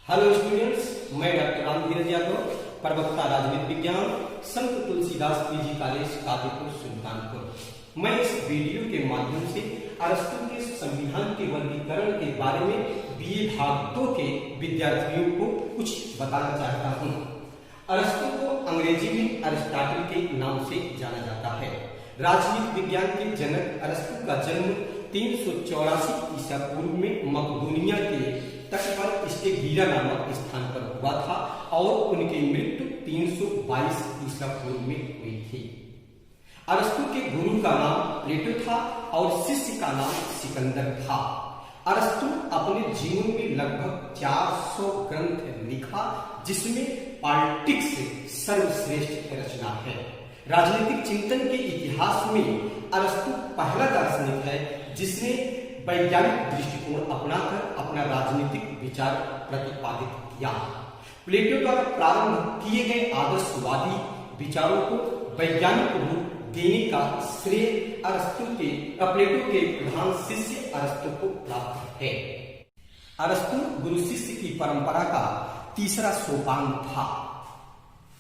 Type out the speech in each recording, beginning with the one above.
Hello students, मैं doctor Ramdhiraj Yadav, प्रवक्ता राजनीति विज्ञान, संत तुलसीदास पीजी कॉलेज कादीपुर सुल्तानपुर। मैं इस वीडियो के माध्यम से अरस्तु के संविधान के वर्गीकरण के बारे में बीए भाग 2 के विद्यार्थियों को कुछ बताना चाहता हूँ। अरस्तु को अंग्रेजी में अरिस्टोटल के नाम से जाना जाता है। राजनीति विज्ञान के जनक अरस्तु का जन्म 384 ईसा पूर्व में मकदूनिया के तट पर स्टेगिरा नामक स्थान पर हुआ था और उनकी मृत्यु 322 ईसा पूर्व में हुई थी। अरस्तु के गुरु का नाम प्लेटो था और शिष्य का नाम सिकंदर था। अरस्तु अपने जीवन में लगभग 400 ग्रंथ लिखा, जिसमें पॉलिटिक्स सर्वश्रेष्ठ रचना है। राजनीतिक चिंतन के इतिहास में अरस्तु पहला दार्शनिक है जिसने वैज्ञानिक दृष्टिकोण अपनाकर अपना राजनीतिक विचार प्रतिपादित किया। प्लेटो द्वारा प्रारंभ किए गए आदर्शवादी विचारों को वैज्ञानिक रूप देने का श्रेय प्लेटो के प्रधान शिष्य अरस्तु को प्राप्त है। अरस्तु गुरु शिष्य की परंपरा का तीसरा सोपान था।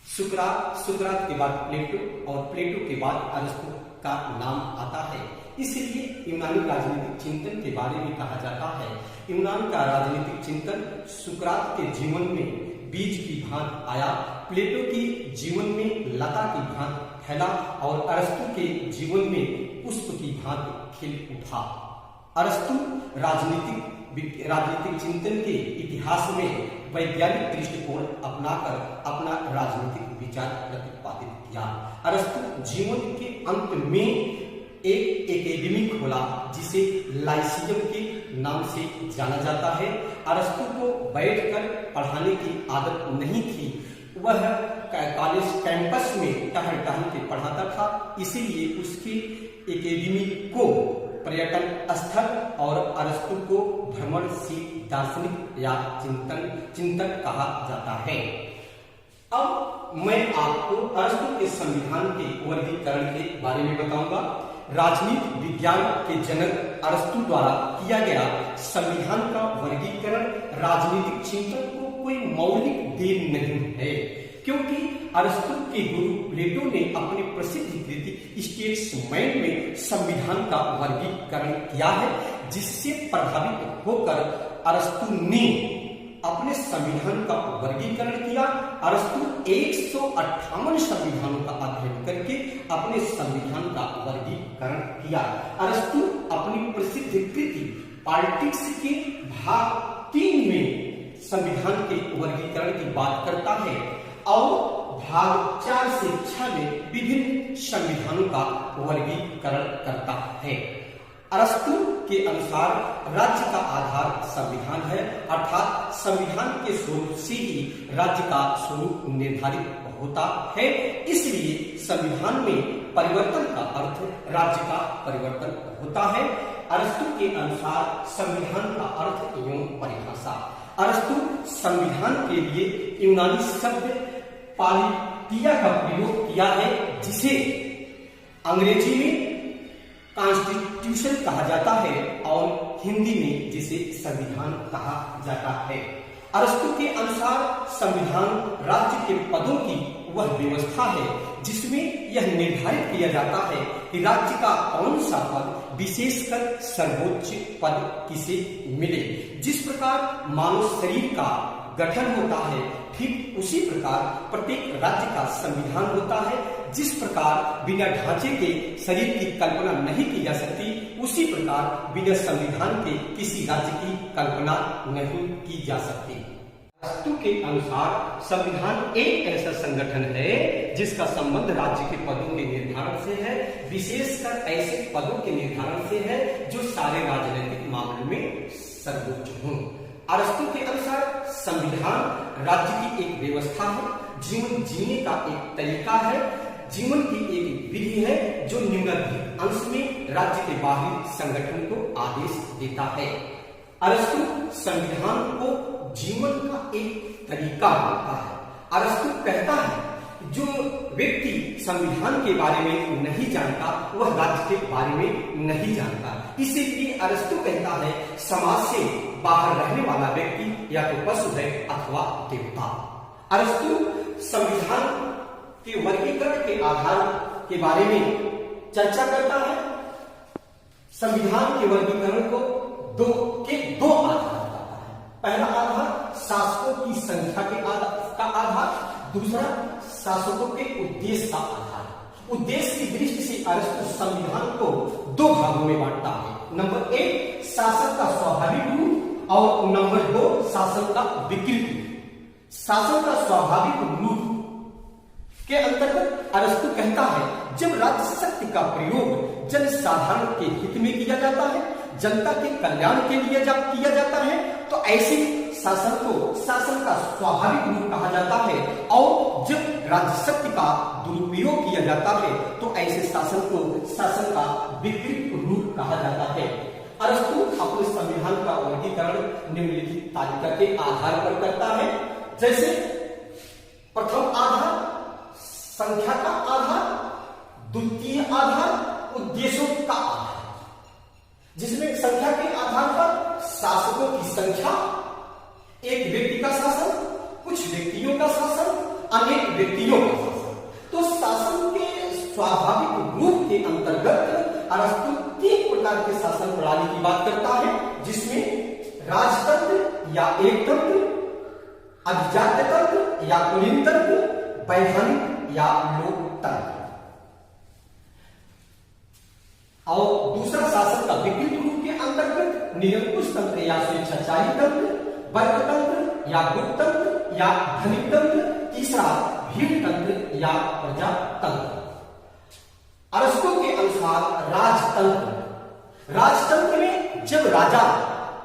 सुकरात के बाद प्लेटो और प्लेटो के बाद अरस्तु का नाम आता है। इसलिए यूनानी राजनीतिक चिंतन के बारे में कहा जाता है, यूनान का राजनीतिक चिंतन सुकरात के जीवन में बीज की भांति आया, प्लेटो के जीवन में लता की भांति फैला और अरस्तु के जीवन में पुष्प की भांति खिल उठा। अरस्तु राजनीतिक चिंतन के इतिहास में वैज्ञानिक दृष्टिकोण अपनाकर अपना राजनीतिक विचार प्रतिपादित किया। अरस्तु जीवन के अंत में एक एकेडमी खोला जिसे लाइसियम के नाम से जाना जाता है। अरस्तु को बैठकर पढ़ाने की आदत नहीं थी, वह कॉलेज कैंपस में टहल के पढ़ाता था, इसीलिए उसकी एकेडमी को पर्यटन स्थल और अरस्तु को भ्रमणशील दार्शनिक या चिंतक कहा जाता है। अब मैं आपको अरस्तु के संविधान के वर्गीकरण के बारे में बताऊंगा। राजनीति विज्ञान के जनक अरस्तु द्वारा किया गया संविधान का वर्गीकरण राजनीतिक चिंतन को कोई मौलिक देन नहीं है, क्योंकि अरस्तु के गुरु प्लेटो ने अपनी प्रसिद्ध कृति स्टेट्समैन में संविधान का वर्गीकरण किया है, जिससे प्रभावित होकर अरस्तु ने अपने संविधान का वर्गीकरण किया। अरस्तु 158 संविधानों का अध्ययन करके अपने संविधान का वर्गीकरण किया। अरस्तु अपनी प्रसिद्ध कृति पॉलिटिक्स के भाग 3 में संविधान के वर्गीकरण की बात करता है और भाग 4 से 6 में विभिन्न संविधानों का वर्गीकरण करता है। अरस्तु के अनुसार राज्य का आधार संविधान है, अर्थात संविधान के स्वरूप से ही राज्य का स्वरूप निर्धारित होता है। इसलिए संविधान में परिवर्तन का अर्थ राज्य का परिवर्तन होता है। अरस्तु के अनुसार संविधान का अर्थ एवं परिभाषा। अरस्तु संविधान के लिए यूनानी शब्द पालिटिया का प्रयोग किया है, जिसे अंग्रेजी में कॉन्स्टिट्यूशन कहा जाता है और हिंदी में जिसे संविधान कहा जाता है। अरस्तु के अनुसार संविधान राज्य के पदों की वह व्यवस्था है जिसमें यह निर्धारित किया जाता है कि राज्य का कौन सा पद, विशेषकर सर्वोच्च पद किसे मिले। जिस प्रकार मानव शरीर का गठन होता है, ठीक उसी प्रकार प्रत्येक राज्य का संविधान होता है। जिस प्रकार बिना ढांचे के शरीर की कल्पना नहीं की जा सकती, उसी प्रकार बिना संविधान के किसी राज्य की कल्पना नहीं की जा सकती। अरस्तु के अनुसार संविधान एक ऐसा संगठन है जिसका संबंध राज्य के पदों के निर्धारण से है, विशेषकर ऐसे पदों के निर्धारण से है जो सारे राजनीतिक मामलों में सर्वोच्च हों। अरस्तु के अनुसार संविधान राज्य की एक व्यवस्था है, जीवन जीने का एक तरीका है, जीवन की एक विधि है जो निम्नलिखित अंश में राज्य के बाहरी संगठन को आदेश देता है। अरस्तु संविधान को जीवन का एक तरीका मानता है। अरस्तु कहता है जो व्यक्ति संविधान के बारे में नहीं जानता वह राज्य के बारे में नहीं जानता। इसीलिए अरस्तु कहता है समाज से बाहर रहने वाला व्यक्ति या तो पशु है अथवा देवता। अरस्तु संविधान के वर्गीकरण के आधार के बारे में चर्चा करता है। संविधान के वर्गीकरण को दो आधार बताता है। पहला आधार शासकों की संख्या का आधार, दूसरा शासकों के उद्देश्य का आधार। उद्देश्य की दृष्टि से अरस्तु संविधान को दो भागों में बांटता है। नंबर 1 शासन का स्वाभाविक रूप और नंबर 2 शासन का विकृत रूप। शासन का स्वाभाविक रूप के अंतर्गत अरस्तु कहता है जब राज्य शक्ति का प्रयोग जन साधारण के हित में किया जाता है, जनता के कल्याण के लिए जब किया जाता है, तो ऐसे शासन को शासन का स्वाभाविक रूप कहा जाता है। और जब राज्य शक्ति का दुरुपयोग किया जाता है तो ऐसे शासन को शासन का विकृत रूप कहा जाता है। अरस्तु अपने संविधान का वर्गीकरण निम्नलिखित तालिका के आधार पर करता है। जैसे प्रथम आधार संख्या का आधार, द्वितीय आधार उद्देश्यों का आधार, जिसमें संख्या के आधार पर शासकों की संख्या, एक व्यक्ति का शासन, कुछ व्यक्तियों का शासन, अनेक व्यक्तियों का शासन। तो शासन के स्वाभाविक रूप के अंतर्गत अरस्तु 3 प्रकार के शासन प्रणाली की बात करता है, जिसमें राजतंत्र या एकतंत्र, अभिजात्य तंत्र या कुलीन तंत्र, वैधानिक या लोकतंत्र। और दूसरा शासन का विकृत रूप के अंतर्गत निरंकुश तंत्र या स्वेच्छाचारी तंत्र, वर्गतंत्र या गुटतंत्र या धनिक तंत्र, तीसरा भीड़ तंत्र या प्रजातंत्र। अरस्तु के अनुसार राजतंत्र में जब राजा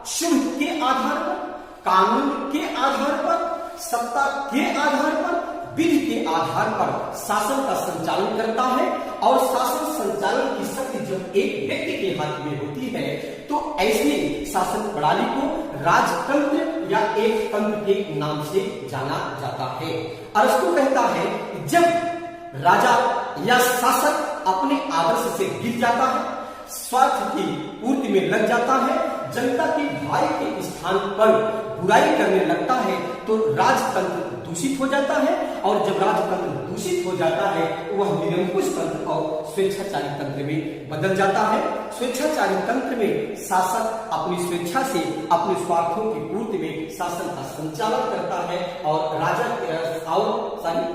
शुभ के आधार पर, कानून के आधार पर, सत्ता के आधार पर, विधि के आधार पर शासन का संचालन करता है, और शासन संचालन की शक्ति जब एक व्यक्ति के हाथ में होती है तो ऐसे शासन प्रणाली को राजतंत्र या एक तंत्र के नाम से जाना जाता है। अरस्तु कहता है कि जब राजा या शासक अपने आदर्श से गिर जाता है, स्वार्थ की पूर्ति में लग जाता है, जनता की भलाई के स्थान पर बुराई करने लगता है, तो राजतंत्र दूषित हो जाता है। और जब राजतंत्र दूषित हो जाता है वह निरंकुश तंत्र और स्वेच्छाचारी तंत्र में बदल जाता है। स्वेच्छाचारी तंत्र में शासक अपनी स्वेच्छा से अपने स्वार्थों की पूर्ति में शासन का संचालन करता है, और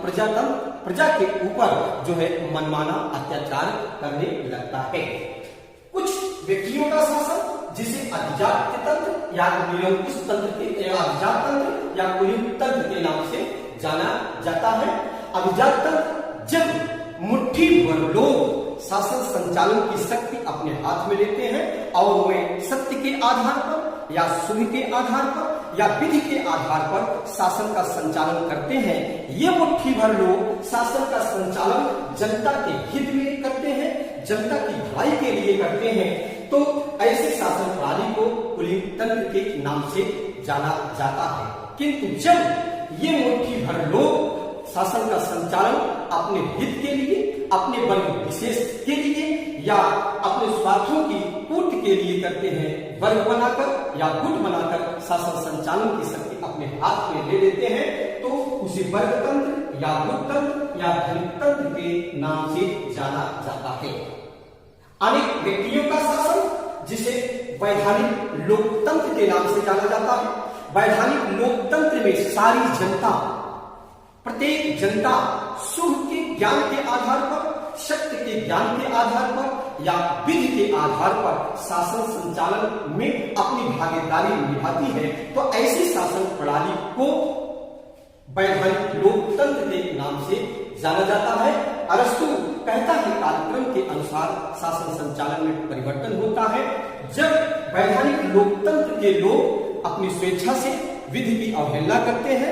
प्रजातंत्र प्रजा के ऊपर जो है मनमाना अत्याचार करने लगता है। कुछ व्यक्तियों का शासन जिसे अभिजात्य तंत्र या निरंकुश तंत्र के अभिजात तंत्र या कुलीन तंत्र के नाम से जाना जाता है। अभिजात तंत्र जब मुट्ठी भर लोग शासन संचालन की शक्ति अपने हाथ में लेते हैं और वे सत्य के आधार पर या शुभ के आधार पर या विधि के आधार पर शासन का संचालन करते हैं। ये मुट्ठी भर लोग शासन का संचालन जनता के हित में करते हैं, जनता की भलाई के लिए करते हैं, तो ऐसे शासन प्रणाली को कुलीन तंत्र के नाम से जाना जाता है। किंतु जब ये मुट्ठी भर लोग शासन का संचालन अपने हित के लिए, अपने वर्ग विशेष के लिए या अपने स्वार्थों की पूर्ति के लिए करते हैं, वर्ग बनाकर या गुट बनाकर शासन संचालन की शक्ति अपने हाथ में ले लेते हैं, तो उसे वर्ग तंत्र या गुट तंत्र या धनिक तंत्र के नाम से जाना जाता है। अनेक व्यक्तियों का शासन जिसे वैधानिक लोकतंत्र के नाम से जाना जाता है। वैधानिक लोकतंत्र में सारी जनता, प्रत्येक जनता शुभ के ज्ञान के आधार पर, शक्ति के ज्ञान के आधार पर या विधि के आधार पर शासन संचालन में अपनी भागीदारी निभाती है, तो ऐसी शासन प्रणाली को वैधानिक लोकतंत्र के नाम से जाना जाता है। अरस्तु कहता है कालक्रम के अनुसार शासन संचालन में परिवर्तन होता है। जब वैधानिक लोकतंत्र के लोग अपनी स्वेच्छा से विधि की अवहेलना करते हैं,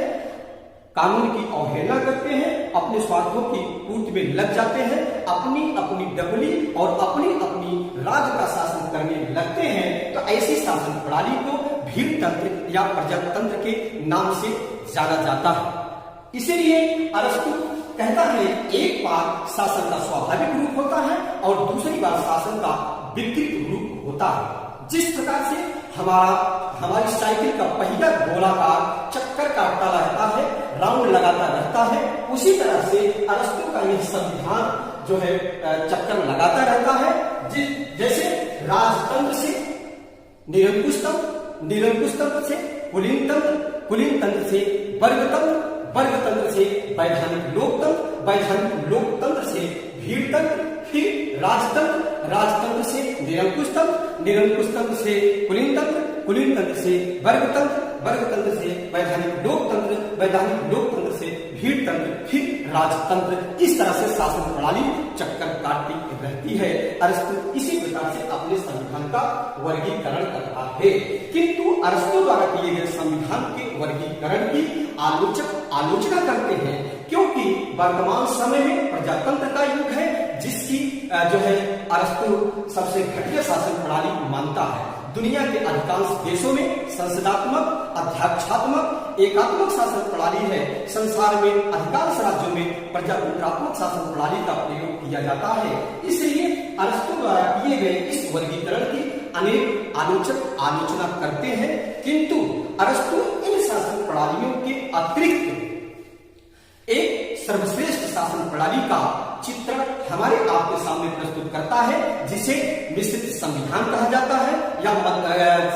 कानून की अवहेलना करते हैं, अपने स्वार्थों की पूर्ति में लग जाते हैं, अपनी अपनी डबली और अपनी अपनी राज्य का शासन करने लगते हैं, तो ऐसी शासन प्रणाली को भीड़ तंत्र या प्रजातंत्र के नाम से जाना जाता है। इसीलिए अरस्तु कहता है एक बार शासन का स्वाभाविक रूप होता है और दूसरी बार शासन का विकृत रूप होता है। जिस प्रकार से हमारी साइकिल का पहिया गोलाकार चक्कर काटता रहता है, राउंड लगाता रहता है, उसी तरह से अरस्तु का यह संविधान जो है चक्कर लगाता रहता है। जैसे राजतंत्र से निरंकुश तंत्र, निरंकुश तंत्र से कुलीन तंत्र, कुलीन तंत्र से वर्गतंत्र, वर्गतंत्र से वैधानिक लोकतंत्र, वैधानिक लोकतंत्र से भीड़ तंत्र, फिर राजतंत्र, राजतंत्र से निरंकुश तंत्र, निरंकुश तंत्र से कुलीन तंत्र, कुलीन तंत्र से वर्गतंत्र, वर्गतंत्र से वैधानिक लोकतंत्र, वैधानिक लोकतंत्र से भीड़ तंत्र, फिर राजतंत्र। इस तरह से शासन प्रणाली चक्कर काटती रहती है। अरस्तु इसी प्रकार से अपने संविधान का वर्गीकरण करता है। किंतु अरस्तु द्वारा किए गए संविधान के वर्गीकरण की आलोचना करते हैं, क्योंकि वर्तमान समय में प्रजातंत्र का युग है, जिसकी जो है अरस्तु सबसे घटिया शासन प्रणाली मानता है। दुनिया के अधिकांश देशों में संसदात्मक, अध्यक्षात्मक, एकात्मक शासन प्रणाली है। संसार में अधिकांश राज्यों में प्रजातंत्रात्मक शासन प्रणाली का प्रयोग किया जाता है। इसलिए अरस्तु द्वारा किए गए इस वर्गीकरण की अनेक आलोचक आलोचना करते हैं, किंतु अरस्तु इन शासन प्रणालियों के अतिरिक्त एक सर्वश्रेष्ठ शासन प्रणाली का चित्रण हमारे आपके सामने प्रस्तुत करता है, जिसे मिश्रित संविधान कहा जाता है, या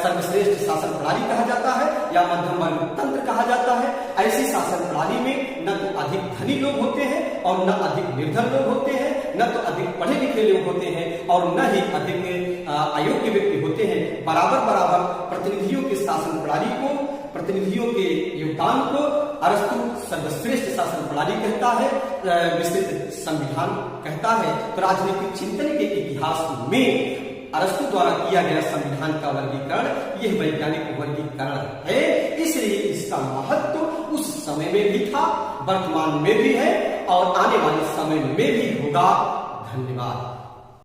सर्वश्रेष्ठ शासन प्रणाली कहा जाता है, या मध्यम वर्ग तंत्र कहा जाता है। ऐसी शासन प्रणाली में न तो अधिक धनी लोग होते हैं और न अधिक निर्धन लोग होते हैं, न तो अधिक पढ़े लिखे लोग होते हैं और न ही अधिक अयोग्य व्यक्ति होते हैं। बराबर बराबर प्रतिनिधियों के शासन प्रणाली को, प्रतिनिधियों के योगदान को अरस्तु सर्वश्रेष्ठ शासन प्रणाली कहता है, मिश्रित संविधान कहता है। तो राजनीतिक चिंतन के इतिहास में अरस्तु द्वारा किया गया संविधान का वर्गीकरण यह वैज्ञानिक वर्गीकरण है। इसलिए इसका महत्व उस समय में भी था, वर्तमान में भी है और आने वाले समय में भी होगा। धन्यवाद।